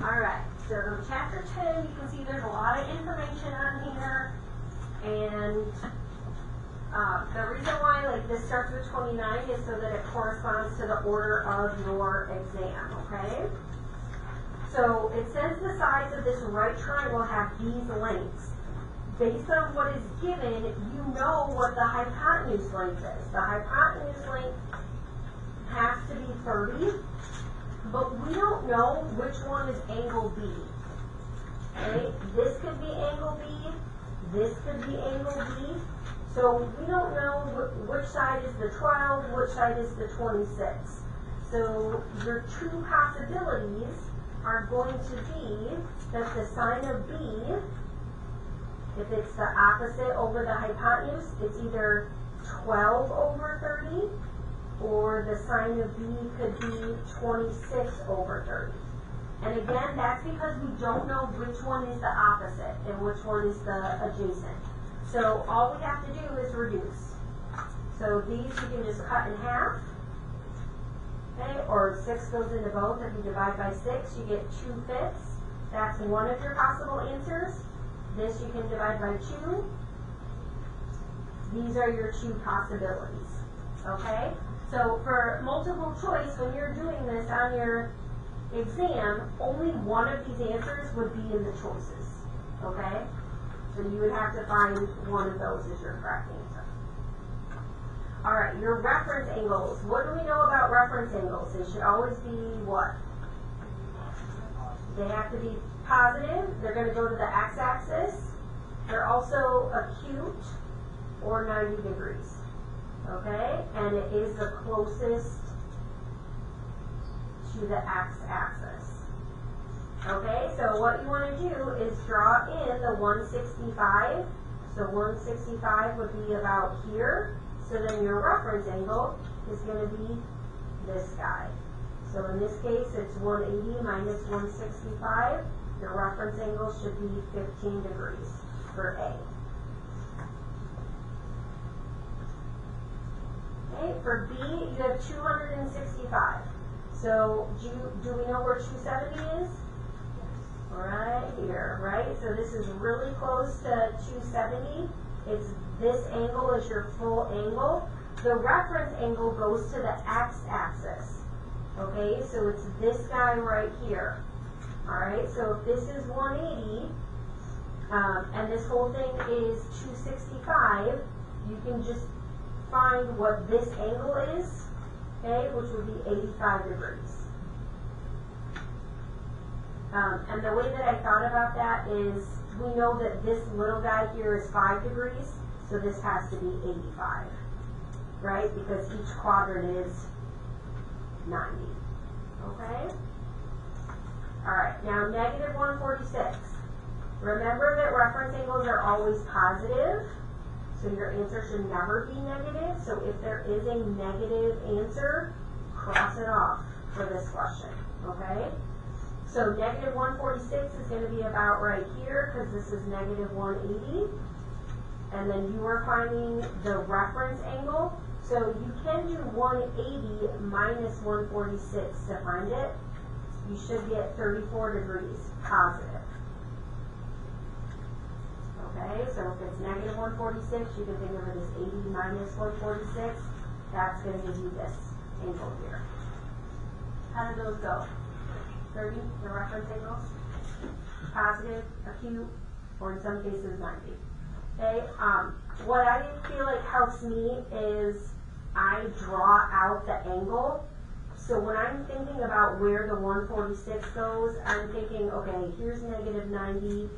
Alright, so chapter 10, you can see there's a lot of information on here, and the reason why like this starts with 29 is so that it corresponds to the order of your exam, okay? So it says the sides of this right triangle have these lengths. Based on what is given, you know what the hypotenuse length is. The hypotenuse length has to be 30, but we don't know which one is angle B. Okay? This could be angle B, this could be angle B. So we don't know which side is the 12, which side is the 26. So your two possibilities are going to be that the sine of B, if it's the opposite over the hypotenuse, it's either 12 over 30, or the sine of B could be 26 over 30. And again, that's because we don't know which one is the opposite and which one is the adjacent. So all we have to do is reduce. So these you can just cut in half. Okay, or 6 goes into both. If you divide by 6, you get 2/5. That's one of your possible answers. This you can divide by 2. These are your two possibilities. Okay? So for multiple choice, when you're doing this on your exam, only one of these answers would be in the choices. Okay? So you would have to find one of those as your correct answer. Alright, your reference angles. What do we know about reference angles? They should always be what? They have to be positive. They're going to go to the x-axis. They're also acute or 90 degrees. Okay? And it is the closest to the x-axis. Okay? So what you want to do is draw in the 165. So 165 would be about here. So then your reference angle is going to be this guy. So in this case, it's 180 minus 165. Your reference angle should be 15 degrees for A. Okay, for B, you have 265. So do we know where 270 is? Right here, right? So this is really close to 270. It's this angle is your full angle. The reference angle goes to the x-axis. Okay, so it's this guy right here. Alright, so if this is 180, and this whole thing is 265, you can just find what this angle is, okay, which would be 85 degrees. And the way that I thought about that is, we know that this little guy here is 5 degrees, so this has to be 85, right? Because each quadrant is 90, okay? Alright, now negative 146. Remember that reference angles are always positive, so your answer should never be negative. So if there is a negative answer, cross it off for this question, okay? So negative 146 is going to be about right here, because this is negative 180. And then you are finding the reference angle. So you can do 180 minus 146 to find it. You should get 34 degrees positive. Okay, so if it's negative 146, you can think of it as 80 minus 146. That's going to give you this angle here. How do those go? 30, the reference angles? Positive, acute, or in some cases 90. Okay, what I feel like helps me is I draw out the angle. So when I'm thinking about where the 146 goes, I'm thinking, okay, here's negative 90.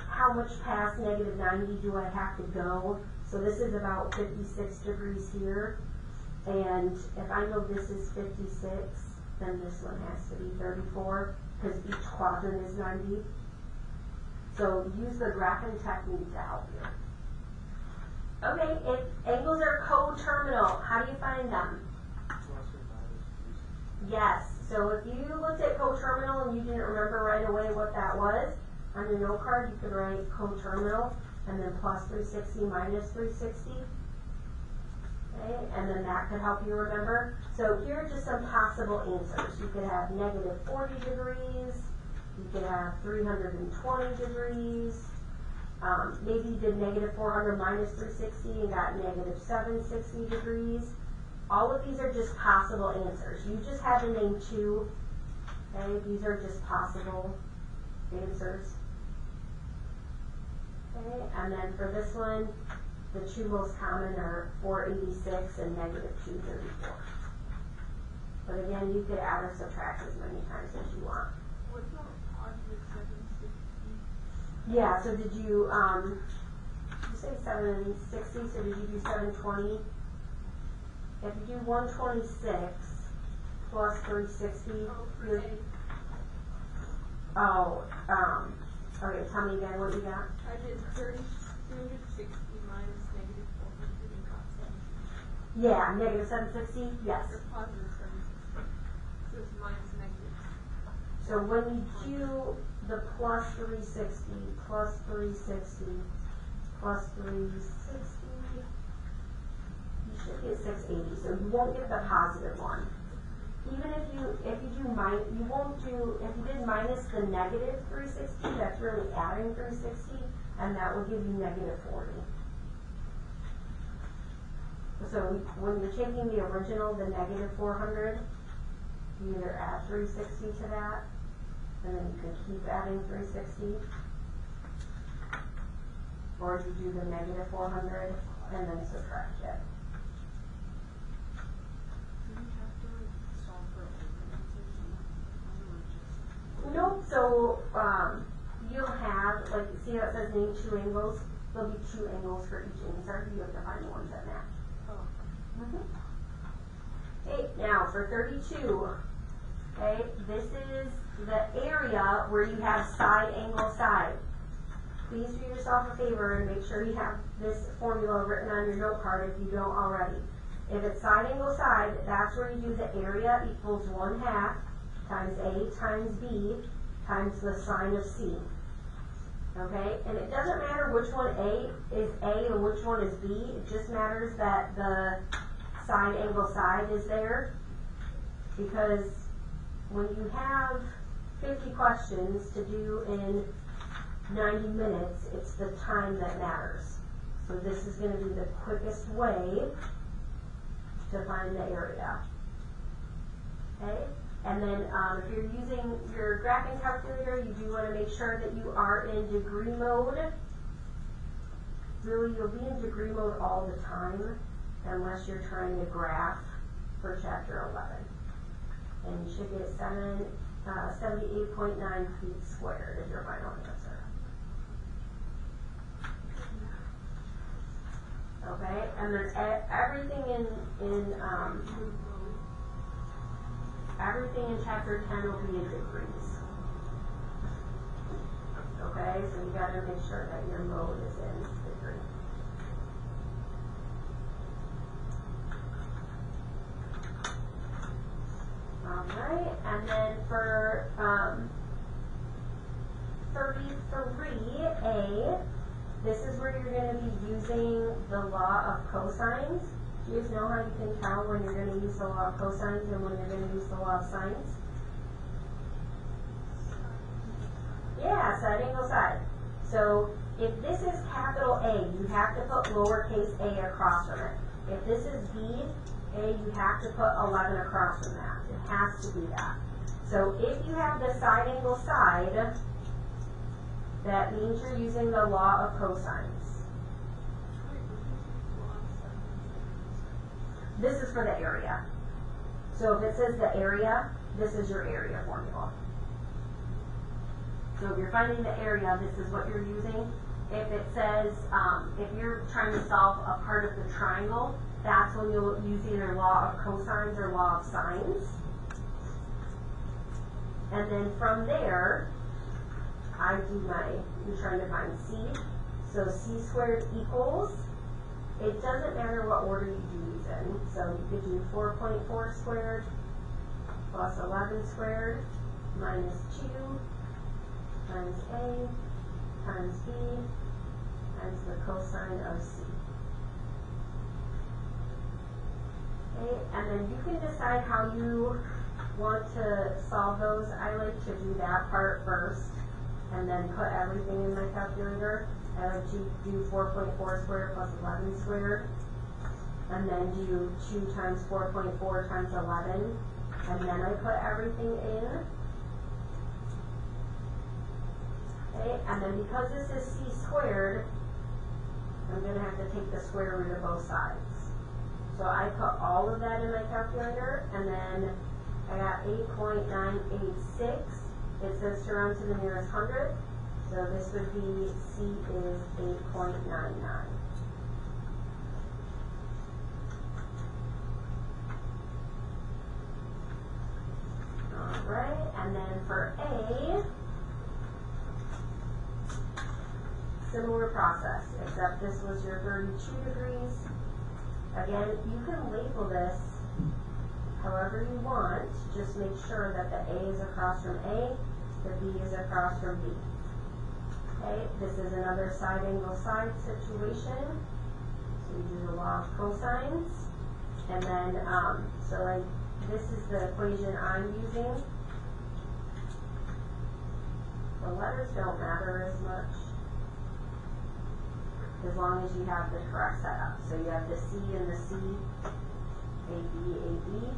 How much past negative 90 do I have to go? So this is about 56 degrees here. And if I know this is 56, then this one has to be 34, because each quadrant is 90. So use the graphing technique to help you. Okay, if angles are coterminal, how do you find them? Yes, so if you looked at coterminal and you didn't remember right away what that was, on your note card you could write coterminal and then plus 360 minus 360. Okay, and then that could help you remember. So here are just some possible answers. You could have negative 40 degrees, You could have 320 degrees. Maybe you did negative 400 minus 360 and got negative 760 degrees. All of these are just possible answers. You just have to name two. Okay, these are just possible answers. Okay, and then for this one, the two most common are 486 and negative 234. But again, you could add or subtract as many times as you want. What's the positive 760? Yeah, so did you say 760, so did you do 720? If you do 126 plus 360, you're, okay, tell me again what you got. I did 360 minus negative 400 and got 760. Yeah, negative 760, yes. Or positive 760. So it's minus negative. So when you do the plus 360, plus 360, plus 360, you should get 680, so you won't get the positive one. Even if you do if you did minus the negative 360, that's really adding 360, and that will give you negative 40. So when you're taking the original, the negative 400, you either add 360 to that, and then you can keep adding 360, or you do the negative 400 and then subtract it. Nope, so you'll have, like, see how it says name two angles? There'll be two angles for each answer. You have to find the ones that match. Okay, now for 32, okay, this is the area where you have side angle side. Please do yourself a favor and make sure you have this formula written on your note card if you don't already. If it's side angle side, that's where you do the area equals 1/2 times A times B times the sine of C. Okay, and it doesn't matter which one A and which one is B, it just matters that the side angle side is there, because when you have 50 questions to do in 90 minutes, it's the time that matters. So this is going to be the quickest way to find the area. Okay? And then if you're using your graphing calculator, you do want to make sure that you are in degree mode. Really, you'll be in degree mode all the time, unless you're trying to graph for chapter 11. And you should get 78.9 feet squared as your final answer. Okay, and then everything in chapter 10 will be in degrees. Okay, so you got to make sure that your mode is in degree. Alright, and then for 33A, this is where you're going to be using the law of cosines. Do you guys know how you can tell when you're going to use the law of cosines and when you're going to use the law of sines? Yeah, side angle side. So if this is capital A, you have to put lowercase a across from it. If this is B, A, you have to put 11 across from that. It has to be that. So if you have the side angle side, that means you're using the law of cosines. This is for the area. So if it says the area, this is your area formula. So if you're finding the area, this is what you're using. If it says, if you're trying to solve a part of the triangle, that's when you'll use either law of cosines or law of sines. And then from there, you're trying to find C. So C squared equals, it doesn't matter what order you do these in. So you could do 4.4 squared plus 11 squared minus 2 times A times B times the cosine of C. Okay, and then you can decide how you want to solve those, I like to do that part first and then put everything in my calculator. I like to do 4.4 squared plus 11 squared, and then do 2 times 4.4 times 11, and then I put everything in. Okay, and then because this is c squared, I'm going to have to take the square root of both sides. So I put all of that in my calculator, and then I got 8.986. It says to round to the nearest hundredth, so this would be C is 8.99. Alright, and then for A, similar process, except this was your 32 degrees. Again, you can label this however you want, just make sure that the A is across from A, the B is across from B. Okay, this is another side angle side situation. So we do the law of cosines. And then, so like, this is the equation I'm using. The letters don't matter as much, as long as you have the correct setup. So you have the C and the C, AB, AB.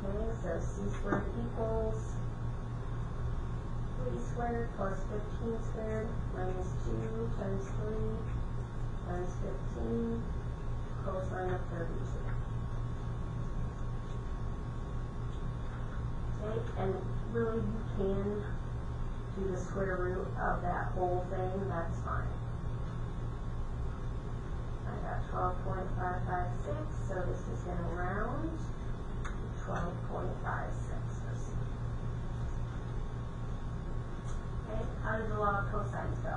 Okay, so C squared equals 3 squared plus 15 squared minus 2 times 3 times 15 cosine of 32. Okay, and really you can do the square root of that whole thing, that's fine. I got 12.556, so this is going to round 12.56. Okay, how does the law of cosines go?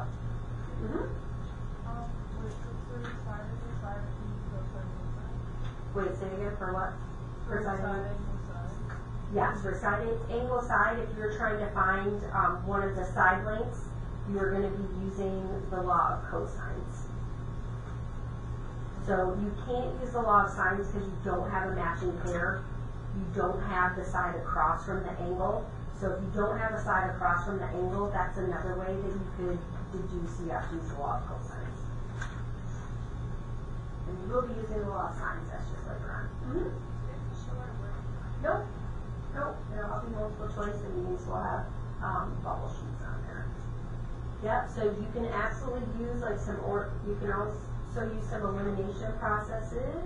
Wait, say it again, for what? For side angle? Yes, for side angle side, if you're trying to find one of the side lengths, you're going to be using the law of cosines. So you can't use the law of sines because you don't have a matching pair. You don't have the side across from the angle. So if you don't have a side across from the angle, that's another way that you could deduce you have to use the law of cosines. And you will be using the law of sines, that's just later on. Nope. Nope, it'll all be multiple choice, and these will have bubble sheets on there. Yep, so you can absolutely use like some, or you can also use some elimination processes.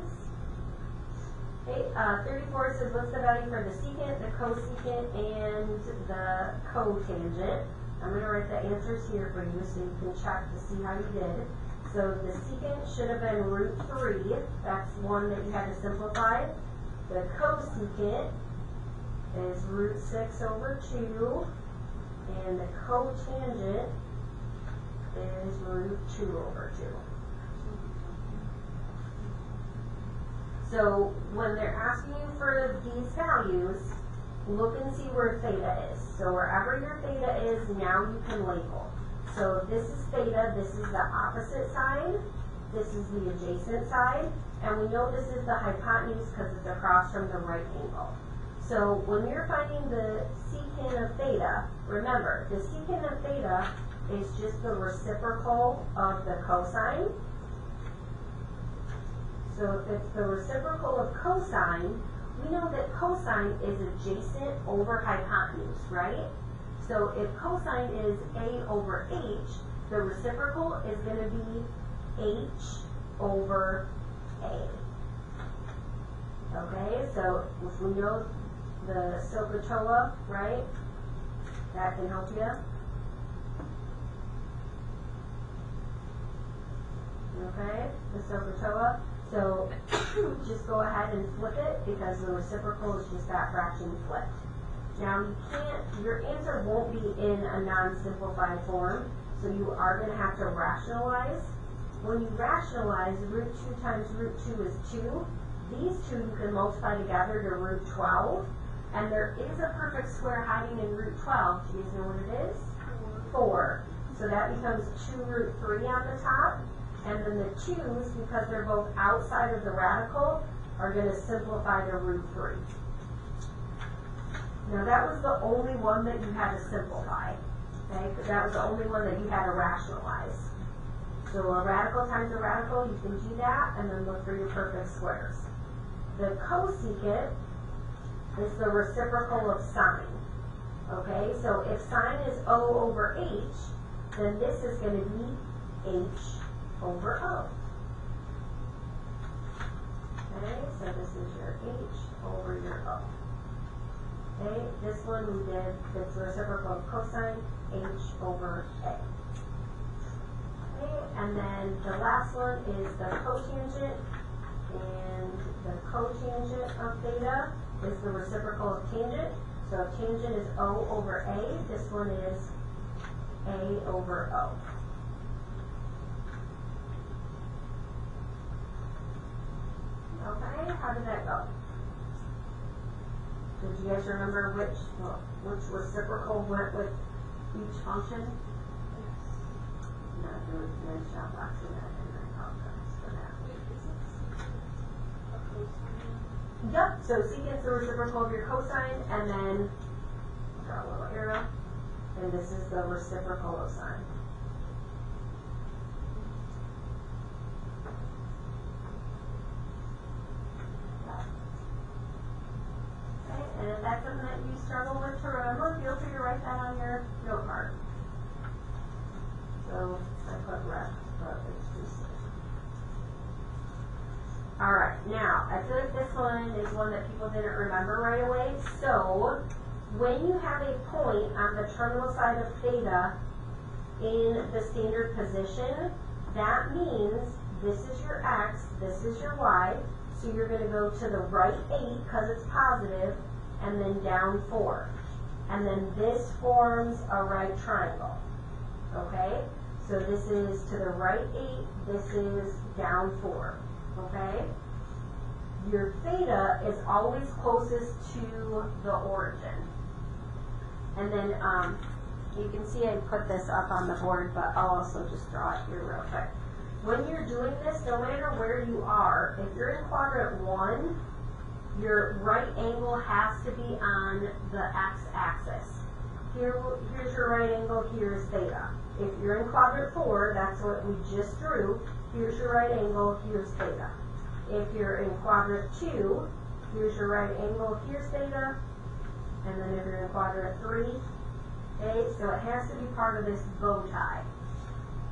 Okay, 34 says what's the value for the secant, the cosecant, and the cotangent. I'm going to write the answers here for you so you can check to see how you did. So the secant should have been root 3. That's one that you had to simplify. The cosecant is root 6 over 2, and the cotangent is root 2 over 2. So when they're asking you for these values, look and see where theta is. So wherever your theta is, now you can label. So if this is theta, this is the opposite side, this is the adjacent side, and we know this is the hypotenuse because it's across from the right angle. So when you're finding the secant of theta, remember, the secant of theta is just the reciprocal of the cosine. So if it's the reciprocal of cosine, we know that cosine is adjacent over hypotenuse, right? So if cosine is A over H, the reciprocal is going to be H over A. Okay, so if we know the SOHCAHTOA, right? That can help you. Okay, the SOHCAHTOA. So just go ahead and flip it because the reciprocal is just that fraction flipped. Now you can't, your answer won't be in a non-simplified form, so you are going to have to rationalize. When you rationalize, root 2 times root 2 is 2. These two you can multiply together to root 12. And there is a perfect square hiding in root 12. Do you guys know what it is? 4. So that becomes 2 root 3 on the top. And then the 2's, because they're both outside of the radical, are going to simplify to root 3. Now that was the only one that you had to simplify, okay? Because that was the only one that you had to rationalize. So a radical times a radical, you can do that, and then look for your perfect squares. The cosecant is the reciprocal of sine, okay? So if sine is O over H, then this is going to be H over O. Okay, so this is your H over your O. Okay, this one we did, it's the reciprocal of cosine, H over A. Okay, and then the last one is the cotangent, and the cotangent of theta is the reciprocal of tangent. So if tangent is O over A, this one is A over O. Okay, how did that go? Did you guys remember which reciprocal went with each function? No, there was no shop boxing that, and I apologize for that. Wait, isn't secant a cosine? Yep, so secant's the reciprocal of your cosine, and then draw a little arrow, and this is the reciprocal of sine. And if that's something that you struggle with to remember, feel free to write that on your note card. So I put ref, but it's just. Alright, now, I feel like this one is one that people didn't remember right away. So, when you have a point on the terminal side of theta in the standard position, that means this is your x, this is your y, so you're going to go to the right 8 because it's positive, and then down 4. And then this forms a right triangle. Okay? So this is to the right 8, this is down 4. Okay? Your theta is always closest to the origin. And then you can see I put this up on the board, but I'll also just draw it here real quick. When you're doing this, no matter where you are, if you're in quadrant 1, your right angle has to be on the x-axis. Here's your right angle, here's theta. If you're in quadrant 4, that's what we just drew, here's your right angle, here's theta. If you're in quadrant 2, here's your right angle, here's theta. And then if you're in quadrant 3, okay, so it has to be part of this bow tie.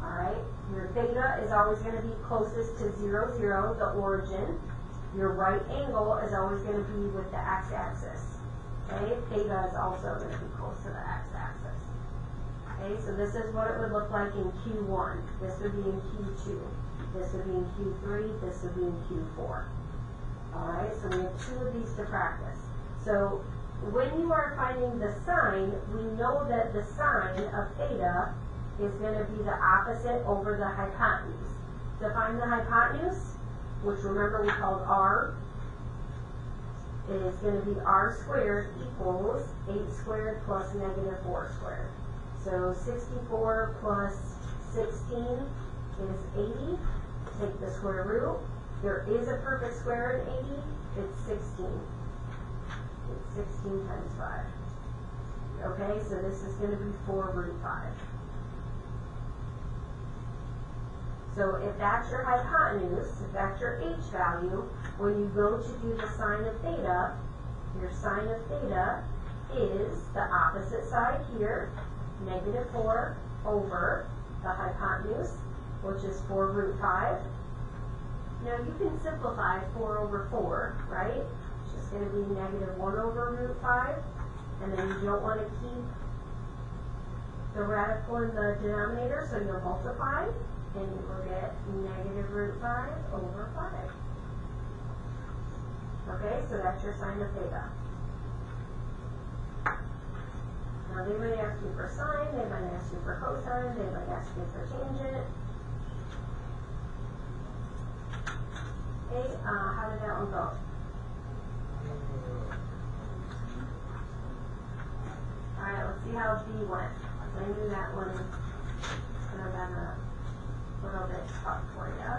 Alright, your theta is always going to be closest to 0, 0, the origin. Your right angle is always going to be with the x-axis. Okay, theta is also going to be close to the x-axis. Okay, so this is what it would look like in Q1. This would be in Q2. This would be in Q3. This would be in Q4. Alright, so we have 2 of these to practice. So when you are finding the sine, we know that the sine of theta is going to be the opposite over the hypotenuse. To find the hypotenuse, which remember we called r, is going to be r squared equals 8 squared plus negative 4 squared. So 64 plus 16 is 80. Take the square root. There is a perfect square in 80. It's 16. It's 16 times 5. Okay, so this is going to be 4 root 5. So if that's your hypotenuse, if that's your h value, when you go to do the sine of theta, your sine of theta is the opposite side here, negative 4 over the hypotenuse, which is 4 root 5. Now you can simplify 4 over 4, right? It's just going to be negative 1 over root 5. And then you don't want to keep the radical in the denominator, so you'll multiply. And you will get negative root 5 over 5. Okay, so that's your sine of theta. Now they might ask you for sine, they might ask you for cosine, they might ask you for tangent. Okay, how did that one go? Alright, let's see how B went. I knew that one could have been a little bit tough for you.